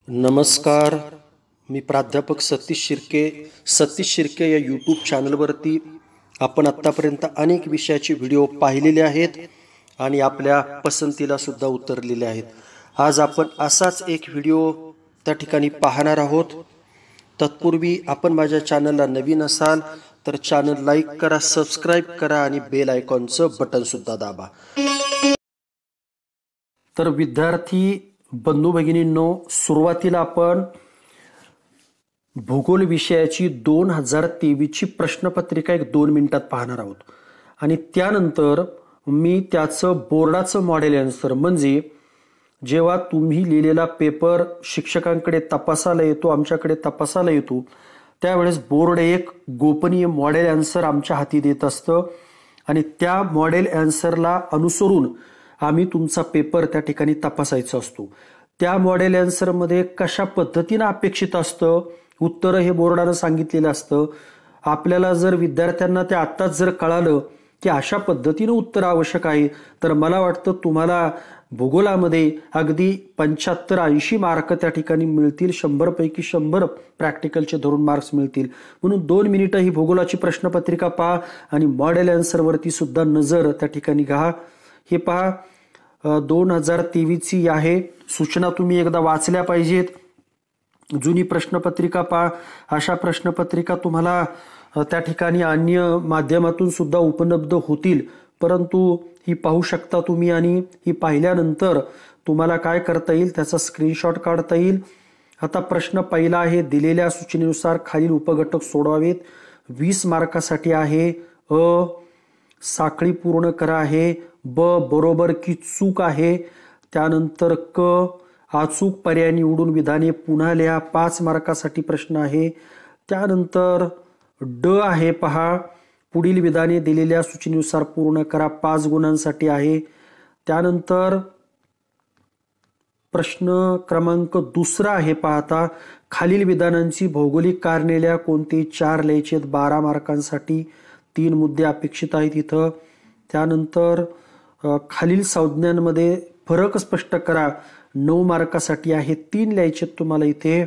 नमस्कार. मी प्राध्यापक सतीश शिर्के या यूट्यूब चॅनलवरती आपण आत्तापर्यंत अनेक विषयाचे व्हिडिओ पाहिलेले आहेत आणि आपल्या पसंतीला सुद्धा उतरलेले आहेत. आज आपण असाच एक व्हिडिओ त्या ठिकाणी पाहणार आहोत. तत्पूर्वी आपण माझ्या चॅनलला नवीन असाल तर चॅनल लाईक करा, सबस्क्राईब करा आणि बेल आयकॉनचं बटन सुद्धा दाबा. तर विद्यार्थी बंधू भगिनींनो, सुरुवातीला आपण भूगोल विषयाची 2023 ची प्रश्नपत्रिका 2 मिनिटात पाहणार आहोत आणि त्यानंतर मी त्याचं बोर्डाचं मॉडेल आन्सर, म्हणजे जेव्हा तुम्ही लिहिलेला पेपर शिक्षकांकडे तपासायला येतो, आमच्याकडे तपासायला येतो, त्यावेळेस बोर्ड एक गोपनीय मॉडेल आन्सर आमच्या हाती देत असतं आणि त्या मॉडेल आन्सरला अनुसरून आम्ही तुमचा पेपर त्या ठिकाणी तपासायचा असतो. त्या मॉडेल आन्सरमध्ये कशा पद्धतीने अपेक्षित असतं उत्तर हे बोर्डानं सांगितलेलं असतं. आपल्याला जर विद्यार्थ्यांना ते आत्ताच जर कळालं की अशा पद्धतीने उत्तर आवश्यक आहे, तर मला वाटतं तुम्हाला भूगोलामध्ये अगदी 75-80 मार्क त्या ठिकाणी मिळतील. 100 पैकी 100 प्रॅक्टिकलचे धरून मार्क्स मिळतील. म्हणून 2 मिनिटं ही भूगोलाची प्रश्नपत्रिका पहा आणि मॉडेल आन्सरवरती सुद्धा नजर त्या ठिकाणी घ्या. हे पहा, 2023 ची आहे. सूचना तुम्ही एकदा वाचल्या पाहिजेत. जुनी प्रश्नपत्रिका पहा. अशा प्रश्नपत्रिका तुम्हाला त्या ठिकाणी अन्य माध्यमातून सुद्धा उपलब्ध होतील, परंतु ही पाहू शकता तुम्ही आणि ही पाहिल्यानंतर तुम्हाला काय करता येईल, त्याचा स्क्रीनशॉट काढता येईल. आता प्रश्न पहिला आहे, दिलेल्या सूचनेनुसार खालील उपघटक सोडवावेत. 20 मार्कासाठी आहे. अ, साखळी पूर्ण करा आहे. ब, बरोबर की चूक आहे. त्यानंतर क, अचूक पर्याय निवडून विधाने पुन्हा लिहा. 5 मार्कासाठी प्रश्न आहे. त्यानंतर ड आहे, पहा, पुढील विधाने दिलेल्या सूचनेनुसार पूर्ण करा. 5 गुणांसाठी आहे. त्यानंतर प्रश्न क्रमांक 2 आहे, पाहता, खालील विधानांची भौगोलिक कारणे लिहा. कोणते 4 लिहायचे. 12 मार्कांसाठी 3 मुद्दे अपेक्षित आहेत इथं. त्यानंतर खालील संज्ञांमध्ये फरक स्पष्ट करा. 9 मार्कासाठी आहे. 3 लिहायचे तुम्हाला इथे.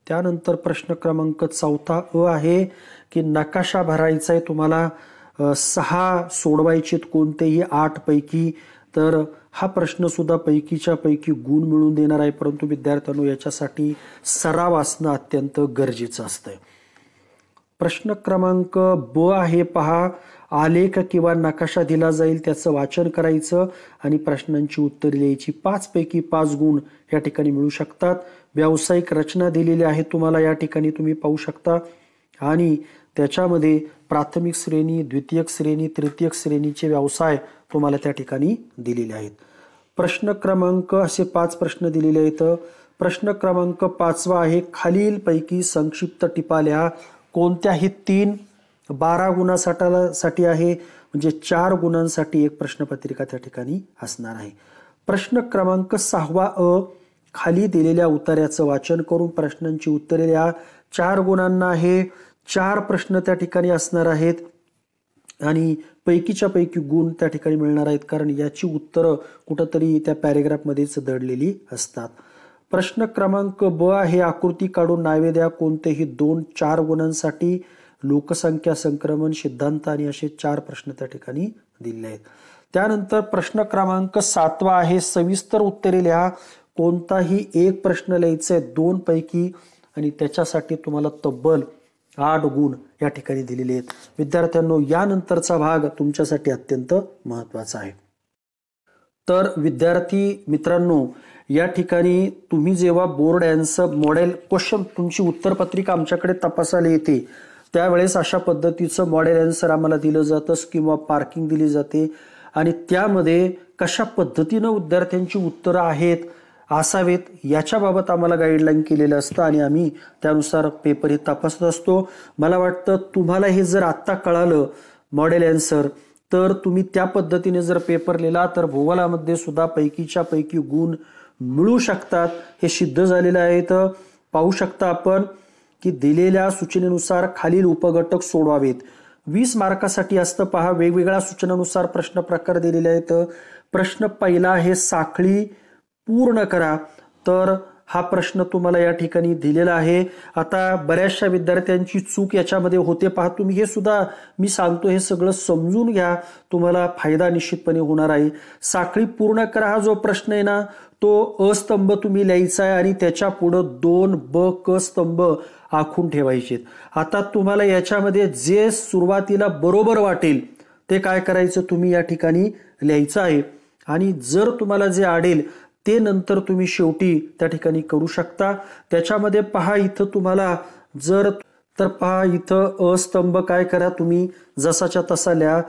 त्यानंतर प्रश्न क्रमांक 4 अ आहे की नकाशा भरायचा आहे तुम्हाला. 6 सोडवायचे कोणतेही 8 पैकी. तर हा प्रश्न सुद्धा पैकीच्या पैकी गुण मिळवून देणार आहे, परंतु विद्यार्थ्यांनो याच्यासाठी सराव असणं अत्यंत गरजेचं असतंय. प्रश्न क्रमांक ब आहे, पहा, आलेख किंवा नकाशा दिला जाईल, त्याचं वाचन करायचं आणि प्रश्नांची उत्तरे लिहायची. 5 पैकी 5 गुण या ठिकाणी मिळू शकतात. व्यावसायिक रचना दिलेली आहे तुम्हाला, या ठिकाणी तुम्ही पाहू शकता आणि त्याच्यामध्ये प्राथमिक श्रेणी, द्वितीयक श्रेणी, तृतीयक श्रेणीचे व्यवसाय तुम्हाला त्या ठिकाणी दिलेले आहेत. प्रश्न क्रमांक असे 5 प्रश्न दिलेले आहेत. प्रश्न क्रमांक 5 आहे, खालील पैकी संक्षिप्त टिपा लिहा. कोणत्याही 3 12 गुणासाठी आहे, म्हणजे 4 गुणांसाठी एक प्रश्नपत्रिका त्या ठिकाणी असणार आहे. प्रश्न क्रमांक 6 अ, खाली दिलेल्या उत्तराचं वाचन करून प्रश्नांची उत्तरे लिहा. 4 गुणांना आहे. 4 प्रश्न त्या ठिकाणी असणार आहेत आणि पैकीच्या पैकी गुण त्या ठिकाणी मिळणार आहेत, कारण याची उत्तरं कुठंतरी त्या पॅरेग्राफमध्येच दडलेली असतात. प्रश्न क्रमांक ब आहे, आकृती काढून नावे द्या. कोणतेही 2-4 गुणांसाठी. लोकसंख्या संक्रमण सिद्धांत आणि असे 4 प्रश्न त्या ठिकाणी दिले आहेत. त्यानंतर प्रश्न क्रमांक 7 आहे, सविस्तर उत्तरे लिहा. कोणताही एक प्रश्न लिहायचा आहे 2 पैकी आणि त्याच्यासाठी तुम्हाला तब्बल 8 गुण या ठिकाणी दिलेले आहेत. विद्यार्थ्यांनो, यानंतरचा भाग तुमच्यासाठी अत्यंत महत्वाचा आहे. तर विद्यार्थी मित्रांनो, या ठिकाणी तुम्ही जेव्हा बोर्ड आन्सर मॉडेल क्वेश्चन, तुमची उत्तरपत्रिका आमच्याकडे तपासायला येते, त्यावेळेस अशा पद्धतीचं मॉडेल आन्सर आम्हाला दिलं जातं. किंवा पार्किंग दिली जाते आणि त्यामध्ये कशा पद्धतीनं विद्यार्थ्यांची उत्तरं आहेत, असावेत, याच्याबाबत आम्हाला गाईडलाईन केलेलं असतं आणि आम्ही त्यानुसार पेपर हे तपासत असतो. मला वाटतं तुम्हाला हे जर आत्ता कळालं मॉडेल आन्सर, तर तुम्ही त्या पद्धतीने जर पेपर लिहिला तर भूगोलामध्ये सुद्धा पैकीच्या पैकी गुण मिळू शकतात. हे सिद्ध झालेलं आहे. तर पाहू शकता आपण की दिलेल्या सूचनेनुसार खालील उपघटक सोडवावेत. 20 मार्कासाठी असतं, पहा, वेगवेगळ्या सूचनानुसार प्रश्न प्रकार दिलेले आहेत. प्रश्न पहिला आहे, साखळी पूर्ण करा. तर हा प्रश्न तुम्हाला या ठिकाणी दिलेला आहे। आता बऱ्याचशा विद्यार्थ्यांची चूक याच्यामध्ये होते पहा, तुम्ही हे सुद्धा मी सांगतो हे सगळं समजून घ्या, तुम्हाला फायदा निश्चितपणे होणार आहे। साखळी पूर्ण करा हा जो प्रश्न आहे ना तो अस्तंभ तुम्ही लिहायचा आहे आणि त्याच्या पुढे 2 ब क स्तंभ आखून ठेवायचे। आता तुम्हाला याच्यामध्ये जे सुरुवातीला बरोबर वाटेल ते काय करायचं तुम्ही या ठिकाणी लिहायचं आहे आणि जर तुम्हाला जे आडेल ते नंतर तुम्ही शेवटी त्या ठिकाणी करू शकता। त्याच्यामध्ये पहा इथं तुम्हाला जर तर पहा इथं अस्तंभ काय करा तुम्ही जसाच्या तसा लिहा,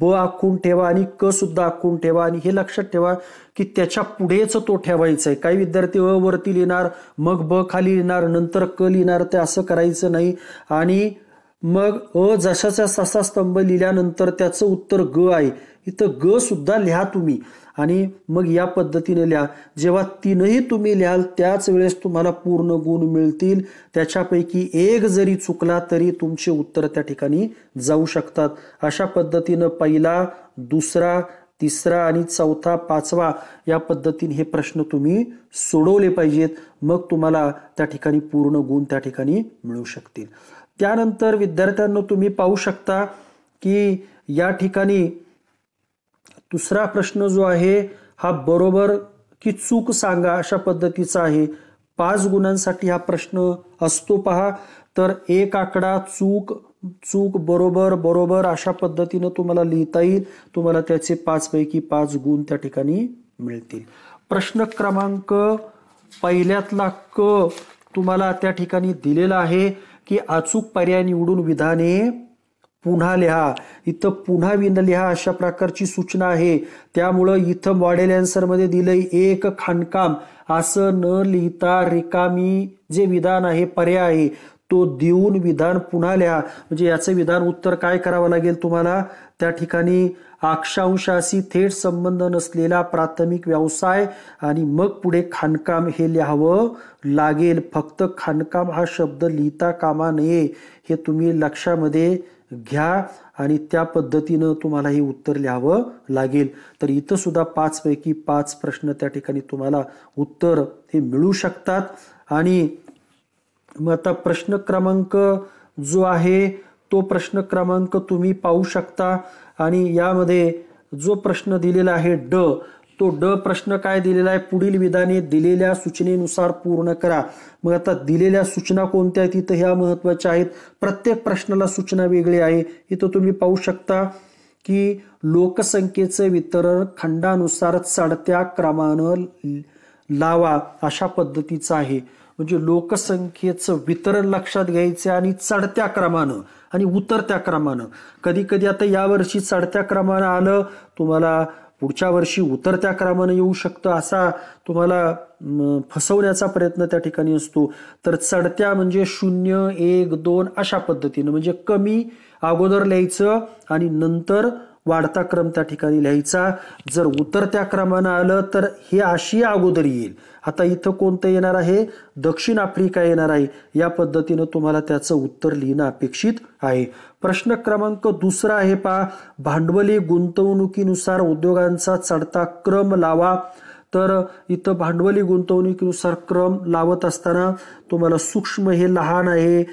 ब आखून ठेवा आणि क सुद्धा आखून ठेवा आणि हे लक्षात ठेवा की त्याच्या पुढेच तो ठेवायचा आहे। काही विद्यार्थी अ वरती लिहिणार मग ब खाली लिहिणार नंतर क लिहिणार, ते असं करायचं नाही। आणि मग अ जशाचा तसा स्तंभ लिहिल्यानंतर त्याचं उत्तर ग आहे, इथं ग सुद्धा लिहा तुम्ही आणि मग या पद्धतीने लिहा। जेव्हा तीनही तुम्ही लिहाल त्याच वेळेस तुम्हाला पूर्ण गुण मिळतील। त्याच्यापैकी एक जरी चुकला तरी तुमचे उत्तर त्या ठिकाणी जाऊ शकतात। अशा पद्धतीनं पहिला, दुसरा, तिसरा आणि चौथा, पाचवा या पद्धतीने हे प्रश्न तुम्ही सोडवले पाहिजेत, मग तुम्हाला त्या ठिकाणी पूर्ण गुण त्या ठिकाणी मिळू शकतील। त्यानंतर विद्यार्थ्यांनो तुम्ही पाहू शकता की या ठिकाणी दुसरा प्रश्न जो आहे हा बरोबर की चूक सांगा अशा पद्धतीचा आहे। 5 गुणांसाठी हा प्रश्न असतो पहा, तर एक आकडा चूक चूक बरोबर बरोबर अशा पद्धतीने तुम्हाला लिहिता येईल, तुम्हाला त्याचे 5 पैकी 5 गुण त्या ठिकाणी मिळतील। प्रश्न क्रमांक पहिल्यातला क तुम्हाला त्या ठिकाणी दिलेला आहे की अचूक पर्याय निवडून विधाने पुन्हा लिहा। इथं पुन्हा लिहा अशा प्रकारची सूचना आहे, त्यामुळं इथं मॉडेल आन्सर मध्ये दिलंय एक खाणकाम, असं न लिहिता रिकामी जे विधान आहे पर्याय आहे तो देऊन विधान पुन्हा लिहा। म्हणजे याचं विधान उत्तर काय करावं लागेल तुम्हाला, त्या ठिकाणी अक्षांशाशी थेट संबंध नसलेला प्राथमिक व्यवसाय आणि मग पुढे खाणकाम हे लिहावं लागेल। फक्त खाणकाम हा शब्द लिहिता कामा नये हे तुम्ही लक्षामध्ये घ्या आणि त्या पद्धतीनं तुम्हाला हे उत्तर लिहावं लागेल। तर इथं सुद्धा 5 पैकी 5 प्रश्न त्या ठिकाणी तुम्हाला उत्तर हे मिळू शकतात। आणि मग आता प्रश्न क्रमांक जो आहे तो प्रश्न क्रमांक तुम्ही पाहू शकता आणि यामध्ये जो प्रश्न दिलेला आहे ड, तो ड प्रश्न काय दिलेला आहे, पुढील विधाने दिलेल्या सूचनेनुसार पूर्ण करा। मग आता दिलेल्या सूचना कोणत्या आहेत इथं ह्या महत्त्वाच्या आहेत, प्रत्येक प्रश्नाला सूचना वेगळी आहे। इथं तुम्ही पाहू शकता की लोकसंख्येचं वितरण खंडानुसार चढत्या क्रमानं लावा अशा पद्धतीचं आहे। म्हणजे लोकसंख्येचं वितरण लक्षात घ्यायचं आणि चढत्या क्रमानं आणि उतरत्या क्रमानं, कधी कधी आता यावर्षी चढत्या क्रमानं आलं, तुम्हाला पुढच्या वर्षी उतरत्या क्रमानं येऊ शकतं, असा तुम्हाला फसवण्याचा प्रयत्न त्या ठिकाणी असतो। तर चढत्या म्हणजे 0, 1, 2 अशा पद्धतीनं, म्हणजे कमी अगोदर लिहायचं आणि नंतर वाढता क्रम त्या ठिकाणी लिहायचा। जर उतरत्या क्रमानं आलं तर हे आशिया अगोदर येईल। आता इथं कोणतं येणार आहे, दक्षिण आफ्रिका येणार आहे। या पद्धतीनं तुम्हाला त्याचं उत्तर लिहिणं अपेक्षित आहे। प्रश्न क्रमांक दुसरा आहे पहा, भांडवली गुंतवणुकीनुसार उद्योगांचा चढता क्रम लावा। तर इथं भांडवली गुंतवणुकीनुसार क्रम लावत असताना तुम्हाला सूक्ष्म हे लहान आहे,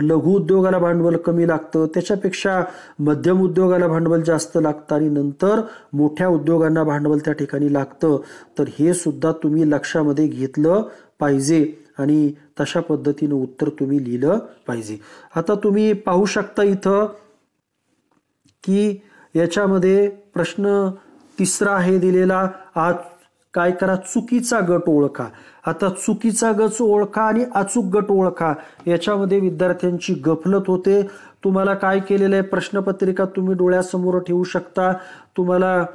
लघु उद्योगाला भांडवल कमी लागतं, त्याच्यापेक्षा मध्यम उद्योगाला भांडवल जास्त लागतं आणि नंतर मोठ्या उद्योगांना भांडवल त्या ठिकाणी लागतं। तर हे सुद्धा तुम्ही लक्षामध्ये घेतलं पाहिजे आणि तशा पद्धतीनं उत्तर तुम्ही लिहिलं पाहिजे। आता तुम्ही पाहू शकता इथं की याच्यामध्ये प्रश्न तिसरा आहे दिलेला, आज काय करा, चुकीचा गट ओळखा। आता चुकीचा गट ओळखा आणि अचूक गट ओळखा याच्यामध्ये विद्यार्थ्यांची गफलत होते। तुम्हाला काय केलेलं आहे, प्रश्नपत्रिका तुम्ही डोळ्यासमोर ठेवू शकता। तुम्हाला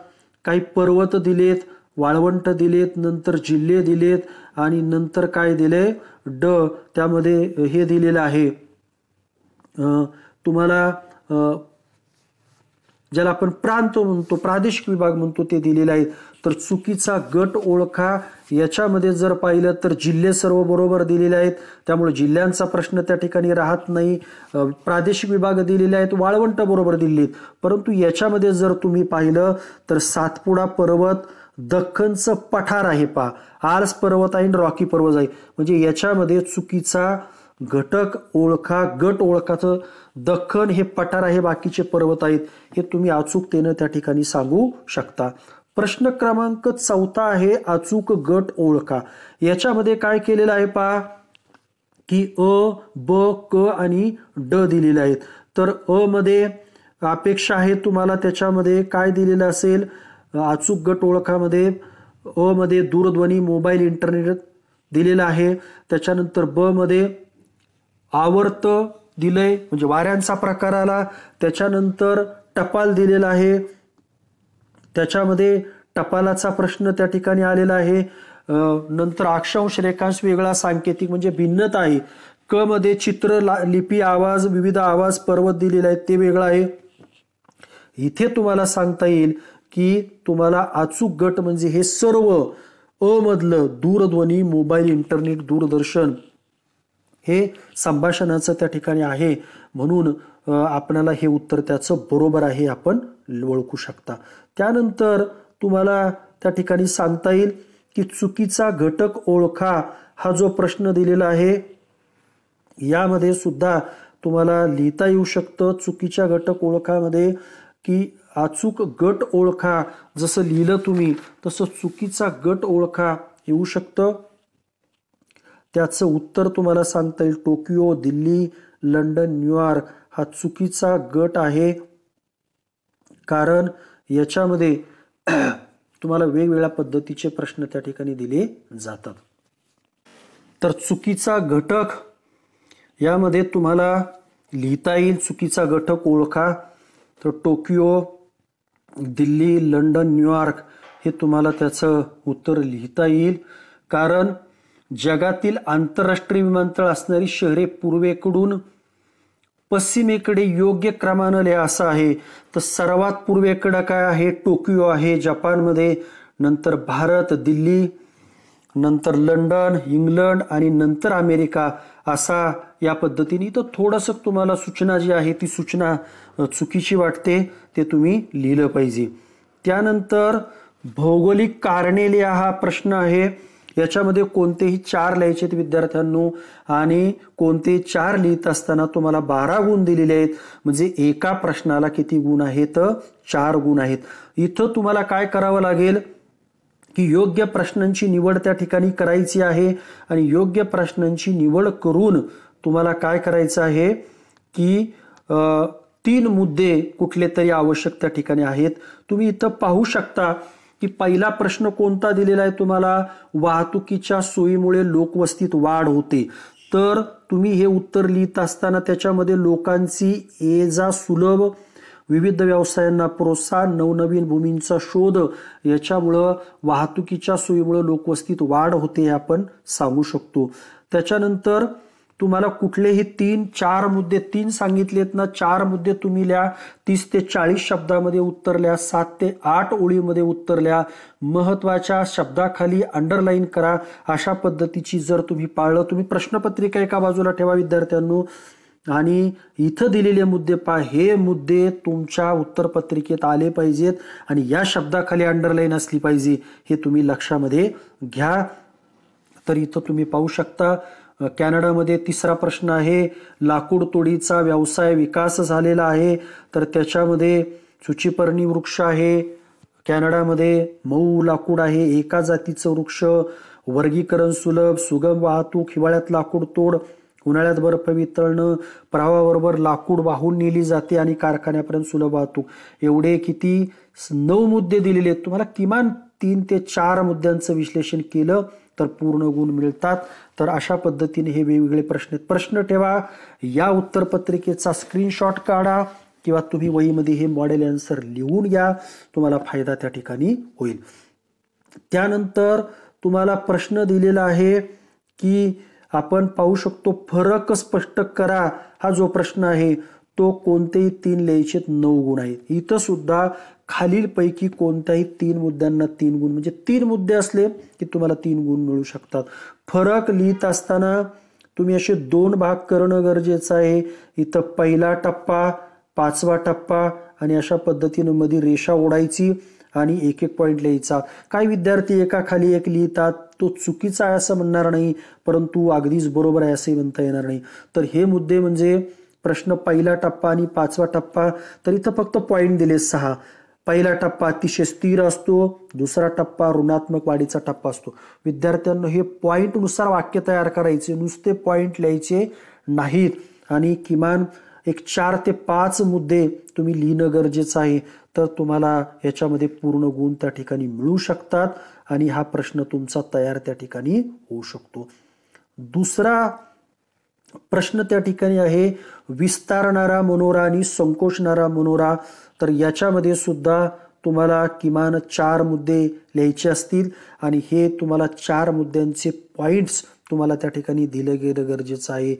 काही पर्वत दिलेत, वाळवंट दिलेत, नंतर जिल्हे दिलेत आणि नंतर काय दिले ड, त्यामध्ये हे दिलेलं आहे तुम्हाला ज्याला आपण प्रांत म्हणतो, प्रादेशिक विभाग म्हणतो, ते दिलेले आहेत। तर चुकीचा गट ओळखा याच्यामध्ये जर पाहिलं तर जिल्हे सर्व बरोबर दिलेले आहेत, त्यामुळे जिल्ह्यांचा प्रश्न त्या ठिकाणी राहत नाही। प्रादेशिक विभाग दिलेले आहेत, वाळवंट बरोबर दिलेत, परंतु याच्यामध्ये जर तुम्ही पाहिलं तर सातपुडा पर्वत दख्खनचं पठार आहे पहा, आल्स पर्वत आहे आणि रॉकी पर्वत आहे, म्हणजे याच्यामध्ये चुकीचा घटक ओळखा. गट ओळखाचं दख्खन हे पठार आहे, बाकीचे पर्वत आहेत, हे तुम्ही अचूकतेनं त्या ठिकाणी सांगू शकता. प्रश्न क्रमांक 14 आहे अचूक गट ओळखा. याच्यामध्ये काय केलेलं आहे पहा की अ, ब, क आणि ड दिलेले आहेत. तर अ मध्ये अपेक्षा आहे तुम्हाला, त्याच्यामध्ये काय दिलेलं असेल अचूक गट ओळखामध्ये, अ मध्ये दूरध्वनी मोबाईल इंटरनेट दिलेलं आहे. त्याच्यानंतर ब मध्ये आवर्त दिलंय म्हणजे वाऱ्यांचा प्रकार आला. त्याच्यानंतर टपाल दिलेला आहे, त्याच्यामध्ये टपालाचा प्रश्न त्या ठिकाणी आलेला आहे. नंतर अक्षांश रेखांश वेगळा सांकेतिक म्हणजे भिन्नता आहे. क मध्ये चित्र लिपी आवाज विविध आवाज पर्वत दिलेले आहेत ते वेगळं आहे. इथे तुम्हाला सांगता येईल की तुम्हाला अचूक गट म्हणजे हे सर्व अ मधलं दूरध्वनी मोबाईल इंटरनेट दूरदर्शन हे संभाषणाचं त्या ठिकाणी आहे, म्हणून आपल्याला हे उत्तर त्याचं बरोबर आहे आपण ओळखू शकता. त्यानंतर तुम्हाला त्या ठिकाणी सांगता येईल की चुकीचा घटक ओळखा हा जो प्रश्न दिलेला आहे यामध्ये सुद्धा तुम्हाला लिहिता येऊ शकतं चुकीच्या घटक ओळखामध्ये की अचूक गट ओळखा. जसं लिहिलं तुम्ही तसं चुकीचा गट ओळखा येऊ शकतं. त्याचं उत्तर तुम्हाला सांगता येईल टोकियो, दिल्ली, लंडन, न्यूयॉर्क हा चुकीचा गट आहे, कारण याच्यामध्ये तुम्हाला वेगवेगळ्या पद्धतीचे प्रश्न त्या ठिकाणी दिले जातात. तर चुकीचा घटक यामध्ये तुम्हाला लिहिता येईल चुकीचा घटक ओळखा. तर टोकियो, दिल्ली, लंडन, न्यूयॉर्क हे तुम्हाला त्याचं उत्तर लिहिता येईल, कारण जगातील आंतरराष्ट्रीय विमानतळ असणारी शहरे पूर्वेकडून पश्चिमेकडे योग्य क्रमानं लिहा असं आहे. तर सर्वात पूर्वेकडे काय आहे टोकियो आहे जपानमध्ये, नंतर भारत दिल्ली, नंतर लंडन इंग्लंड आणि नंतर अमेरिका असा या पद्धतीने. तर थोडंसं तुम्हाला सूचना जी आहे ती सूचना चुकीची वाटते, ते तुम्ही लिहिलं पाहिजे. त्यानंतर भौगोलिक कारणे लिहा हा प्रश्न आहे. याच्यामध्ये कोणतेही 4 लिहायचे आहेत विद्यार्थ्यांनो, आणि कोणते 4 लिहित असताना तुम्हाला 12 गुण दिलेले आहेत, म्हणजे एका प्रश्नाला किती गुण आहेत 4 गुण आहेत. इथं तुम्हाला काय करावं लागेल की योग्य प्रश्नांची निवड त्या ठिकाणी करायची आहे, आणि योग्य प्रश्नांची निवड करून तुम्हाला काय करायचं आहे की 3 मुद्दे कुठले तरी आवश्यक त्या ठिकाणी आहेत. तुम्ही इथं पाहू शकता की पहिला प्रश्न कोणता दिलेला आहे तुम्हाला, वाहतुकीच्या सोयीमुळे लोकवस्तीत वाढ होते. तर तुम्ही हे उत्तर लिहित असताना त्याच्यामध्ये लोकांची ये जा सुलभ, विविध व्यवसायांना प्रोत्साहन, नवनवीन भूमींचा शोध याच्यामुळं वाहतुकीच्या सोयीमुळे लोकवस्तीत वाढ होते हे आपण सांगू शकतो. त्याच्यानंतर तुम्हाला कुठलेही 3-4 मुद्दे 3 सांगितलेत ना, 4 मुद्दे तुम्ही लिहा. 30 ते 40 शब्दामध्ये उत्तर लिहा, 7 ते 8 ओळीमध्ये उत्तर लिहा, महत्वाच्या शब्दाखाली अंडरलाईन करा. अशा पद्धतीची जर तुम्ही पाळलं, तुम्ही प्रश्नपत्रिका एका बाजूला ठेवा विद्यार्थ्यांनो, आणि इथं दिलेले मुद्दे पहा, हे मुद्दे तुमच्या उत्तरपत्रिकेत आले पाहिजेत आणि या शब्दाखाली अंडरलाईन असली पाहिजे, हे तुम्ही लक्षामध्ये घ्या. तर इथं तुम्ही पाहू शकता कॅनडामध्ये 3रा प्रश्न आहे, लाकूड तोडीचा व्यवसाय विकास झालेला आहे. तर त्याच्यामध्ये सूचीपर्णी वृक्ष आहे, कॅनडामध्ये मऊ लाकूड आहे, एका जातीचं वृक्ष, वर्गीकरण सुलभ, सुगम वाहतूक, हिवाळ्यात लाकूड तोड, उन्हाळ्यात बर्फ वितळणं, प्रवाहाबरोबर लाकूड वाहून नेली जाते आणि कारखान्यापर्यंत सुलभ वाहतूक. एवढे किती 9 मुद्दे दिलेले आहेत. तुम्हाला किमान 3 ते 4 मुद्द्यांचं विश्लेषण केलं तर पूर्ण गुण मिळतात. तर अशा पद्धतीने हे वेगवेगळे प्रश्न ठेवा. या उत्तरपत्रिकेचा स्क्रीनशॉट काढा किंवा तुम्ही वहीमध्ये हे मॉडेल आन्सर लिहून घ्या, तुम्हाला फायदा त्या ठिकाणी होईल. त्यानंतर तुम्हाला प्रश्न दिलेला आहे की आपण पाहू शकतो फरक स्पष्ट करा, हा जो प्रश्न आहे तो कोणतेही 3 लिहायचे 9 गुण आहेत. इथं सुद्धा खालीलपैकी कोणत्याही 3 मुद्द्यांना 3 गुण, म्हणजे 3 मुद्दे असले की तुम्हाला 3 गुण मिळू शकतात. फरक लिहित असताना तुम्ही असे 2 भाग करणं गरजेचं आहे. इथं पहिला टप्पा, 5वा टप्पा आणि अशा पद्धतीने मध्ये रेषा ओढायची आणि एक एक पॉईंट लिहायचा. काही विद्यार्थी एकाखाली एक लिहितात, तो चुकीचा आहे असं म्हणणार नाही, परंतु अगदीच बरोबर आहे असंही म्हणता येणार नाही. तर हे मुद्दे म्हणजे प्रश्न पहिला टप्पा आणि पाचवा टप्पा. तर इथं फक्त पॉईंट दिले 6. पहिला टप्पा अतिशय स्थिर असतो, दुसरा टप्पा ऋणात्मक वाढीचा टप्पा असतो. विद्यार्थ्यांना हे पॉईंटनुसार वाक्य तयार करायचे, नुसते पॉईंट लिहायचे नाहीत. आणि किमान एक 4 ते 5 मुद्दे तुम्ही लिहिणं गरजेचं आहे. तर तुम्हाला याच्यामध्ये पूर्ण गुण त्या ठिकाणी मिळू शकतात आणि हा प्रश्न तुमचा तयार त्या ठिकाणी होऊ शकतो. दुसरा प्रश्न त्या ठिकाणी आहे विस्तारणारा मनोरा आणि संकोचणारा मनोरा. तर याच्यामध्ये सुद्धा तुम्हाला किमान 4 मुद्दे लिहायचे असतील आणि हे तुम्हाला 4 मुद्द्यांचे पॉइंट्स तुम्हाला त्या ठिकाणी दिलं गेलं गरजेचं आहे.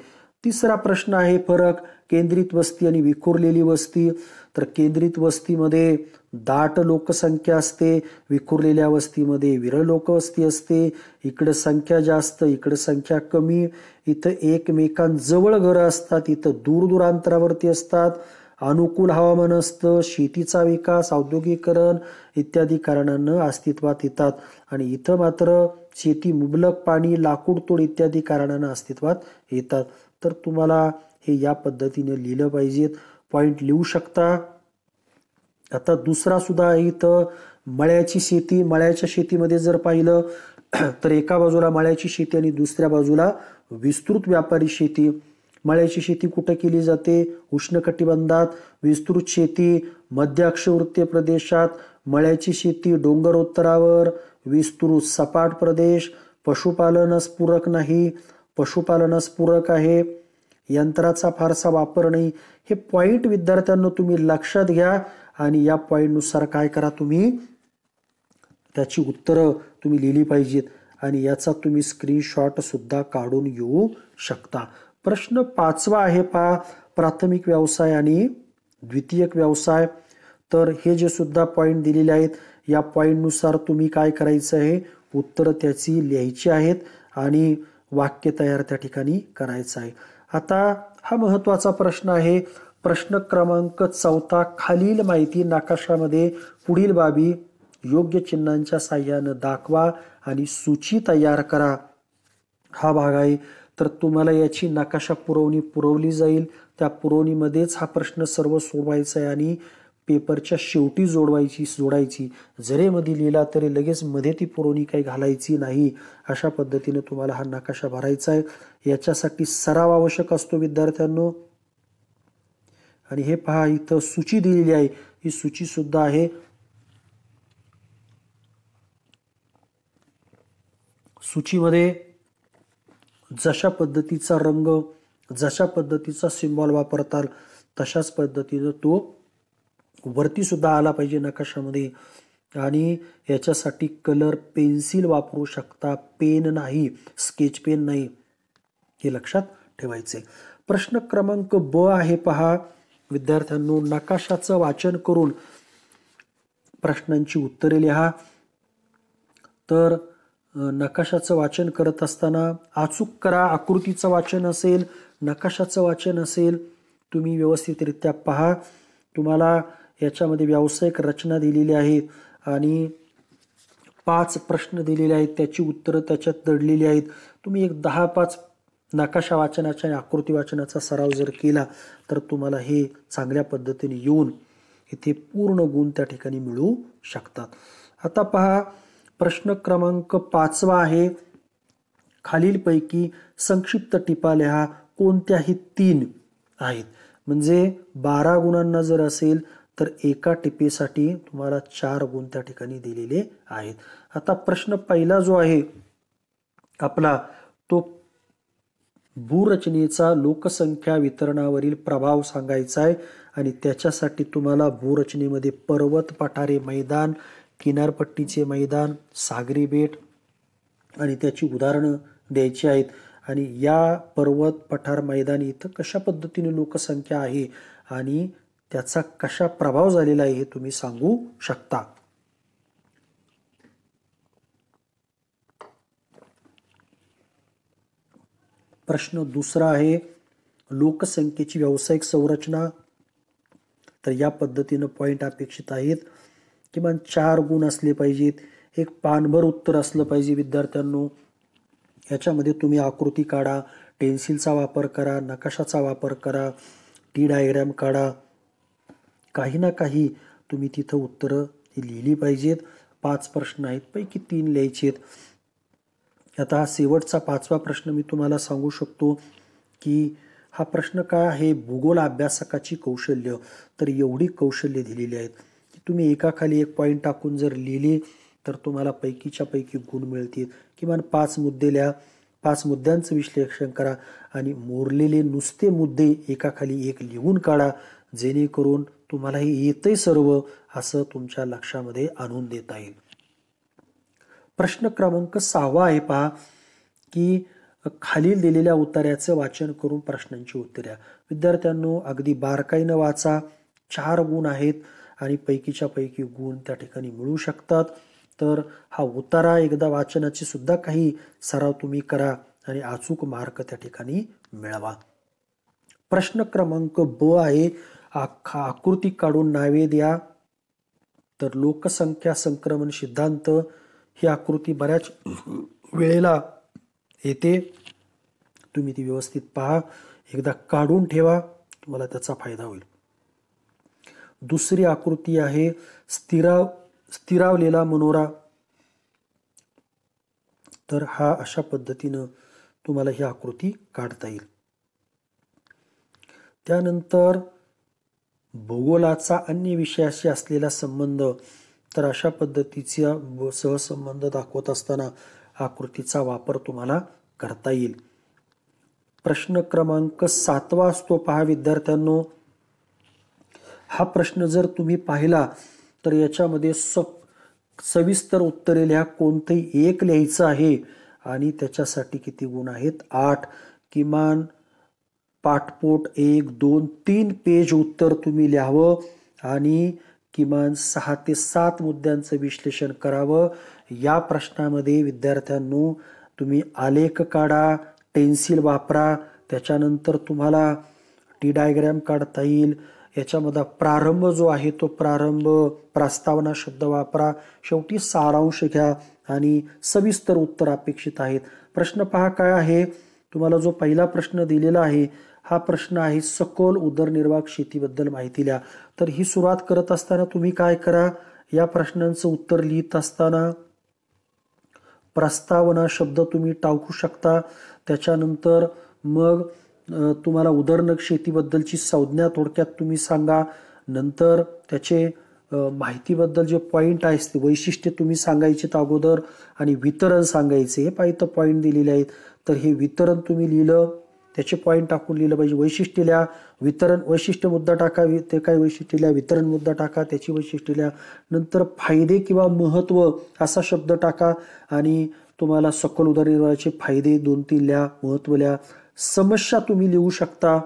तिसरा प्रश्न आहे फरक केंद्रित वस्ती आणि विखुरलेली वस्ती. तर केंद्रित वस्तीमध्ये दाट लोकसंख्या असते, विखुरलेल्या वस्तीमध्ये विरळ लोकवस्ती असते. इकडे संख्या जास्त, इकडे संख्या कमी. इथं एकमेकांजवळ घरं असतात, इथं दूर दूर अंतरावरती असतात. अनुकूल हवामान असतं, शेतीचा विकास, औद्योगिकरण इत्यादी कारणांना अस्तित्वात येतात. आणि इथं मात्र शेती, मुबलक पाणी, लाकूड तोड इत्यादी कारणांना अस्तित्वात येतात. तर तुम्हाला हे या पद्धतीने लिहिलं पाहिजेत, पॉइंट लिहू शकता. आता दुसरा सुद्धा आहे इथं मळ्याची शेती. मळ्याच्या शेतीमध्ये जर पाहिलं तर एका बाजूला मळ्याची शेती आणि दुसऱ्या बाजूला विस्तृत व्यापारी शेती. मळ्याची शेती कुठे केली जाते? उष्णकटिबंधात. विस्तृत शेती मध्य अक्षवृत्तीय प्रदेशात. मळ्याची शेती डोंगरोत्तरावर. विस्तृत सपाट प्रदेश. पशुपालनास पूरक नाही, पशुपालनास पूरक आहे. यंत्राचा फारसा वापर नाही. हे पॉइंट विद्यार्थ्यांना तुम्ही लक्षात घ्या आणि या पॉइंटनुसार काय करा, तुम्ही त्याची उत्तरं तुम्ही लिहिली पाहिजेत आणि याचा तुम्ही स्क्रीनशॉट सुद्धा काढून घेऊ शकता. प्रश्न 5वा आहे पहा प्राथमिक व्यवसाय आणि द्वितीयक व्यवसाय. तर हे जे सुद्धा पॉइंट दिलेले आहेत या पॉइंटनुसार तुम्ही काय करायचं आहे, उत्तरं त्याची लिहायची आहेत आणि वाक्य तयार त्या ठिकाणी करायचं आहे. आता हा महत्वाचा प्रश्न आहे. प्रश्न क्रमांक 4. खालील माहिती नकाशामध्ये पुढील बाबी योग्य चिन्हांच्या साहाय्याने दाखवा आणि सूची तयार करा. हा भाग आहे. तर तुम्हाला याची नकाशा पुरवली जाईल. त्या पुरवणीमध्येच हा प्रश्न सर्व सोडवायचा आहे आणि पेपरच्या शेवटी जोडायची. जरी मध्ये लिहिला तरी लगेच मध्ये ती पुरवणी काही घालायची नाही. अशा पद्धतीने तुम्हाला हा नकाशा भरायचा आहे. याच्यासाठी सराव आवश्यक असतो विद्यार्थ्यांनो. आणि हे पहा इथं सूची दिलेली आहे, ही सूची सुद्धा आहे. सूचीमध्ये जशा पद्धतीचा रंग, जशा पद्धतीचा सिम्बॉल वापरतात तशाच पद्धतीने तो वरती सुद्धा आला पाहिजे नकाशामध्ये. आणि याच्यासाठी कलर पेन्सिल वापरू शकता, पेन नाही, स्केच पेन नाही, हे लक्षात ठेवायचे. प्रश्न क्रमांक ब आहे पहा विद्यार्थ्यांनो, नकाशाचं वाचन करून प्रश्नांची उत्तरे लिहा. तर नकाशाचं वाचन करत असताना अचूक करा. आकृतीचं वाचन असेल, नकाशाचं वाचन असेल, तुम्ही व्यवस्थितरित्या पहा. तुम्हाला याच्यामध्ये व्यावसायिक रचना दिलेली आहे आणि 5 प्रश्न दिलेले आहेत, त्याची उत्तरं त्याच्यात दडलेली आहेत. तुम्ही एक 10-5 नकाशा वाचनाचा आणि आकृती वाचनाचा सराव जर केला तर तुम्हाला हे चांगल्या पद्धतीने येऊन इथे पूर्ण गुण त्या ठिकाणी मिळू शकतात. आता पहा प्रश्न क्रमांक 5वा आहे. खालीलपैकी संक्षिप्त टिपा लिहा. कोणत्याही 3 आहेत. म्हणजे 12 गुणांना जर असेल तर एका टिपेसाठी तुम्हाला 4 गुण त्या ठिकाणी दिलेले आहेत. आता प्रश्न पहिला जो आहे आपला तो भूरचनेचा लोकसंख्या वितरणावरील प्रभाव सांगायचा आहे आणि त्याच्यासाठी तुम्हाला भूरचनेमध्ये पर्वत, पठारे, मैदान, किनारपट्टीचे मैदान, सागरी बेट आणि त्याची उदाहरणं द्यायची आहेत. आणि या पर्वत, पठार, मैदान इथं कशा पद्धतीने लोकसंख्या आहे आणि त्याचा कशा प्रभाव झालेला आहे हे तुम्ही सांगू शकता. प्रश्न दुसरा आहे लोकसंख्येची व्यावसायिक संरचना. तर या पद्धतीनं पॉइंट अपेक्षित आहेत. किमान 4 गुण असले पाहिजेत, एक पानभर उत्तर असलं पाहिजे विद्यार्थ्यांनो. याच्यामध्ये तुम्ही आकृती काढा, पेन्सिलचा वापर करा, नकाशाचा वापर करा, टी डायग्रॅम काढा, काही ना काही तुम्ही तिथं उत्तरं लिहिली पाहिजेत. 5 प्रश्न आहेत, पैकी 3 लिहायचेत. आता हा शेवटचा 5वा प्रश्न मी तुम्हाला सांगू शकतो की हा प्रश्न काय आहे, भूगोल अभ्यासकाची कौशल्य. तर एवढी कौशल्य दिलेली आहेत की तुम्ही एकाखाली एक पॉईंट टाकून जर लिहिले तर तुम्हाला पैकीच्या पैकी गुण मिळतील. किमान 5 मुद्दे लिहा, 5 मुद्द्यांचं विश्लेषण करा आणि मोरलेले नुसते मुद्दे एकाखाली एक लिहून काढा, जेणेकरून तुम्हाला हे येतंय सर्व असं तुमच्या लक्षामध्ये आणून देता येईल. प्रश्न क्रमांक 6 आहे पहा की खालील दिलेल्या उत्तराचं वाचन करून प्रश्नांची उत्तरे. विद्यार्थ्यांनो अगदी बारकाईनं वाचा, 4 गुण आहेत आणि पैकीच्या पैकी गुण त्या ठिकाणी मिळू शकतात. तर हा उतारा एकदा वाचनाची सुद्धा काही सराव तुम्ही करा आणि अचूक मार्क त्या ठिकाणी मिळवा. प्रश्न क्रमांक ब आहे, आकृती काढून नावे द्या. तर लोकसंख्या संक्रमण सिद्धांत ही आकृती बऱ्याच वेळेला येते, तुम्ही ती व्यवस्थित पहा, एकदा काढून ठेवा, तुम्हाला त्याचा फायदा होईल. दुसरी आकृती आहे स्थिरावलेला मनोरा. तर हा अशा पद्धतीनं तुम्हाला ही आकृती काढता येईल. त्यानंतर भूगोलाचा अन्य विषयाशी असलेला संबंध. तर अशा पद्धतीचा सहसंबंध दाखवत असताना आकृतीचा वापर तुम्हाला करता येईल. प्रश्न क्रमांक 7 असतो पहा विद्यार्थ्यांनो. हा प्रश्न जर तुम्ही पाहिला तर याच्यामध्ये सविस्तर उत्तरे लिहा, कोणतंही एक लिहायचं आहे आणि त्याच्यासाठी किती गुण आहेत, 8. किमान पाठपोट 1, 2, 3 पेज उत्तर तुम्ही लिहावं आणि किमान 6 ते 7 मुद्द्यांचं विश्लेषण करावं. या प्रश्नामध्ये विद्यार्थ्यांनो तुम्ही आलेख काढा, पेन्सिल वापरा, त्याच्यानंतर तुम्हाला टी डायग्रॅम काढता येईल. याच्यामध्ये प्रारंभ जो आहे तो प्रारंभ, प्रस्तावना शब्द वापरा, शेवटी सारांश घ्या आणि सविस्तर उत्तर अपेक्षित आहेत. प्रश्न पहा काय आहे, तुम्हाला जो पहिला प्रश्न दिलेला आहे हा प्रश्न आहे सखोल उदरनिर्वाह शेतीबद्दल माहिती लिहा. तर ही सुरुवात करत असताना तुम्ही काय करा, या प्रश्नांचं उत्तर लिहित असताना प्रस्तावना शब्द तुम्ही टाकू शकता. त्याच्यानंतर मग तुम्हाला उदरनिर्वाह शेतीबद्दलची संज्ञा थोडक्यात तुम्ही सांगा. नंतर त्याचे माहितीबद्दल जे पॉईंट आहेत ते वैशिष्ट्य तुम्ही सांगायचे अगोदर आणि वितरण सांगायचे. हे पाहिजे पॉईंट दिलेले आहेत, तर हे वितरण तुम्ही लिहिलं, त्याचे पॉईंट टाकून लिहिलं पाहिजे. वैशिष्ट्य लिहा, वितरण वैशिष्ट्य मुद्दा टाका, ते काय वैशिष्ट्य लिहा, वितरण मुद्दा टाका, त्याची वैशिष्ट्य लिहा. नंतर फायदे किंवा महत्त्व असा शब्द टाका आणि तुम्हाला सखोल उदरनिर्वाहाचे फायदे 2-3 लिहा, महत्त्व लिहा. समस्या तुम्ही लिहू शकता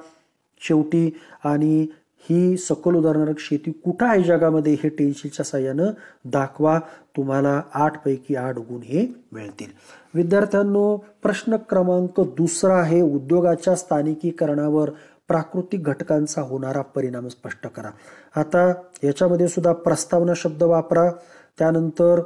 शेवटी आणि ही सखोल उदरनिर्वाह शेती कुठं आहे जगामध्ये हे पेन्सिलच्या साहाय्यानं दाखवा. तुम्हाला 8 पैकी 8 गुण हे मिळतील. विद्यार्थ्यांनो प्रश्न क्रमांक 2 आहे, उद्योगाच्या स्थानिकीकरणावर प्राकृतिक घटकांचा होणारा परिणाम स्पष्ट करा. आता याच्यामध्ये सुद्धा प्रस्तावना शब्द वापरा. त्यानंतर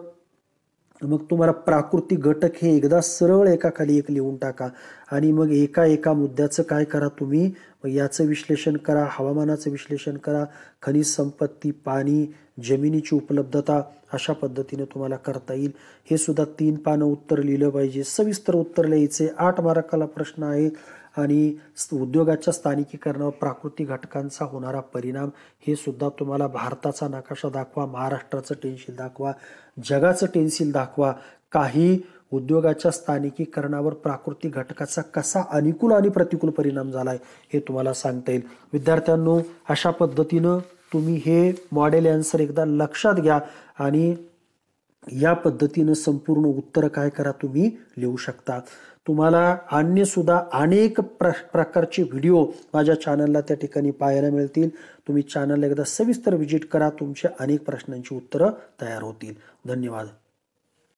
मग तुम्हाला प्राकृतिक घटक हे एकदा सरळ एकाखाली एक लिहून टाका आणि मग एका मुद्द्याचं काय करा तुम्ही, मग याचं विश्लेषण करा, हवामानाचं विश्लेषण करा, खनिज संपत्ती, पाणी, जमिनीची उपलब्धता, अशा पद्धतीने तुम्हाला करता येईल. हे सुद्धा 3 पानं उत्तर लिहिलं पाहिजे, सविस्तर उत्तर लिहायचे. 8 मार्काला प्रश्न आहे आणि उद्योगाच्या स्थानिकीकरणावर प्राकृतिक घटकांचा होणारा परिणाम हे सुद्धा तुम्हाला भारताचा नकाशा दाखवा, महाराष्ट्राचं टेन्सिल दाखवा, जगाचं टेन्सिल दाखवा. काही उद्योगाच्या स्थानिकीकरणावर प्राकृतिक घटकाचा कसा अनुकूल आणि प्रतिकूल परिणाम झालाय हे तुम्हाला सांगता येईल. विद्यार्थ्यांनो अशा पद्धतीनं तुम्ही हे मॉडेल आन्सर एकदा लक्षात घ्या आणि या पद्धतीनं संपूर्ण उत्तर काय करा तुम्ही लिहू शकता. तुम्हाला अन्य सुद्धा अनेक प्रकारचे व्हिडिओ माझ्या चॅनलला त्या ठिकाणी पाहायला मिळतील. तुम्ही चॅनलला एकदा सविस्तर व्हिजिट करा, तुमच्या अनेक प्रश्नांची उत्तरं तयार होतील. धन्यवाद.